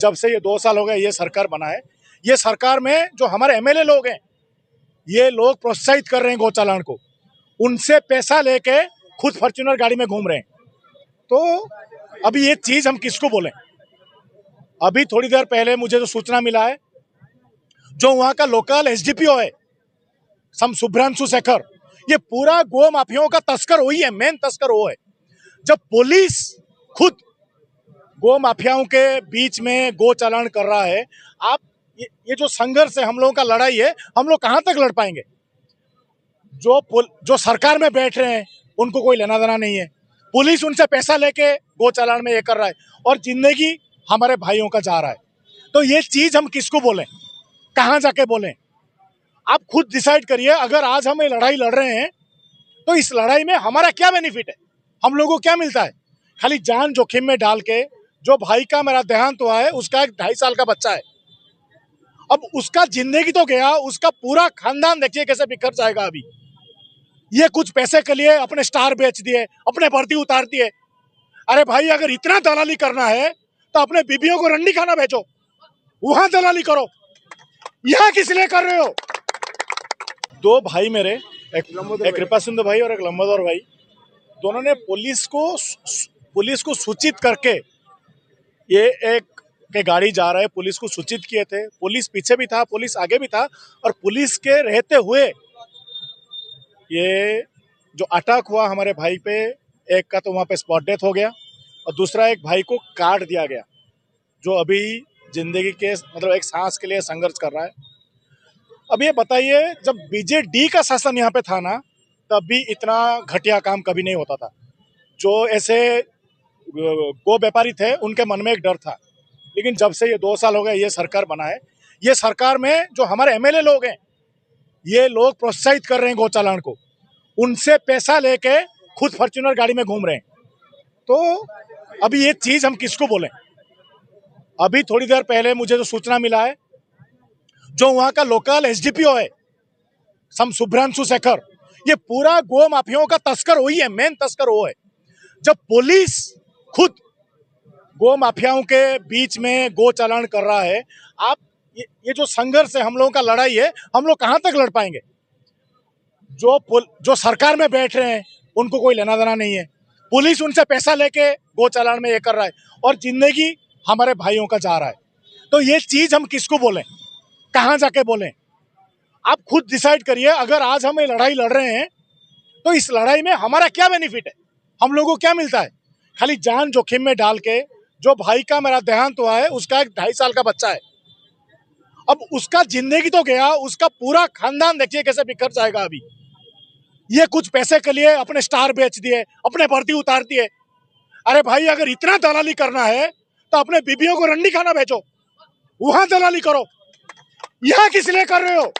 जब से ये 2 साल हो गए ये सरकार बना है, ये सरकार में जो हमारे एमएलए लोग हैं, ये लोग प्रोत्साहित कर रहे हैं गौ चालान को। उनसे पैसा लेके खुद फॉर्च्यूनर गाड़ी में घूम रहे हैं। तो अभी ये चीज हम किसको बोलें? अभी थोड़ी देर पहले मुझे जो सूचना मिला है, जो वहां का लोकल एसडीपीओ है सम शुभ्रांशु शेखर, ये पूरा गो माफियाओं का तस्कर वही है, मेन तस्कर वो है। जब पुलिस खुद गो माफियाओं के बीच में गो चालान कर रहा है, आप ये जो संघर्ष है, हम लोगों का लड़ाई है, हम लोग कहां तक लड़ पाएंगे? जो सरकार में बैठ रहे हैं उनको कोई लेना देना नहीं है। पुलिस उनसे पैसा लेके गो चालान में ये कर रहा है और जिंदगी हमारे भाइयों का जा रहा है। तो ये चीज हम किसको बोलें, कहां जाके बोलें? आप खुद डिसाइड करिए। अगर आज हम ये लड़ाई लड़ रहे हैं तो इस लड़ाई में हमारा क्या बेनिफिट है, हम लोगों को क्या मिलता है? खाली जान जोखिम में डाल के, जो भाई का मेरा देहांत हुआ है, उसका एक 2.5 साल का बच्चा है, अब उसका जिंदगी तो गया, उसका पूरा खानदान देखिए कैसे बिखर जाएगा। अभी ये कुछ पैसे के लिए अपने स्टार बेच दिए, अपने वर्दी उतार दिए। अरे भाई, अगर इतना दलाली करना है तो अपने बीबियों को रंडी खाना भेजो, वहां दलाली करो, यहाँ किस लिए कर रहे हो? 2 भाई मेरे, एक कृपा सिंधु भाई और एक लंबोदर भाई, दोनों ने पुलिस को सूचित करके, ये एक के गाड़ी जा रहा है, पुलिस को सूचित किए थे। पुलिस पीछे भी था, पुलिस आगे भी था, और पुलिस के रहते हुए ये जो अटैक हुआ हमारे भाई पे, एक का तो वहां पे स्पॉट डेथ हो गया और दूसरा एक भाई को काट दिया गया, जो अभी जिंदगी के मतलब एक सांस के लिए संघर्ष कर रहा है। अब ये बताइए, जब बीजेडी का शासन यहाँ पे था ना, तब भी इतना घटिया काम कभी नहीं होता था। जो ऐसे गो व्यापारी थे उनके मन में एक डर था, लेकिन जब से ये 2 साल हो गए ये सरकार बना है, ये सरकार में जो हमारे एमएलए लोग हैं, ये लोग प्रोत्साहित कर रहे हैं गौ चालान को। उनसे पैसा लेके खुद फॉर्च्यूनर गाड़ी में घूम रहे हैं। तो अभी ये चीज हम किसको बोलें? अभी थोड़ी देर पहले मुझे जो सूचना मिला है, जो वहां का लोकल एसडीपीओ है सम शुभ्रांशु शेखर, ये पूरा गो माफियाओं का तस्कर वही है, मेन तस्कर वो है। जब पुलिस खुद गो माफियाओं के बीच में गो चालान कर रहा है, आप ये जो संघर्ष है, हम लोगों का लड़ाई है, हम लोग कहां तक लड़ पाएंगे? जो सरकार में बैठ रहे हैं उनको कोई लेना देना नहीं है। पुलिस उनसे पैसा लेके गो चालान में ये कर रहा है और जिंदगी हमारे भाइयों का जा रहा है। तो ये चीज हम किसको बोलें, कहां जाके बोलें? आप खुद डिसाइड करिए। अगर आज हम ये लड़ाई लड़ रहे हैं तो इस लड़ाई में हमारा क्या बेनिफिट है, हम लोगों को क्या मिलता है? खाली जान जोखिम में डाल के, जो भाई का मेरा देहांत हुआ है, उसका एक 2.5 साल का बच्चा है, अब उसका जिंदगी तो गया, उसका पूरा खानदान देखिए कैसे बिखर जाएगा। अभी ये कुछ पैसे के लिए अपने स्टार बेच दिए, अपने वर्दी उतार दिए। अरे भाई, अगर इतना दलाली करना है तो अपने बीबियों को रंडी खाना भेजो, वहां दलाली करो, यहाँ किस लिए कर रहे हो?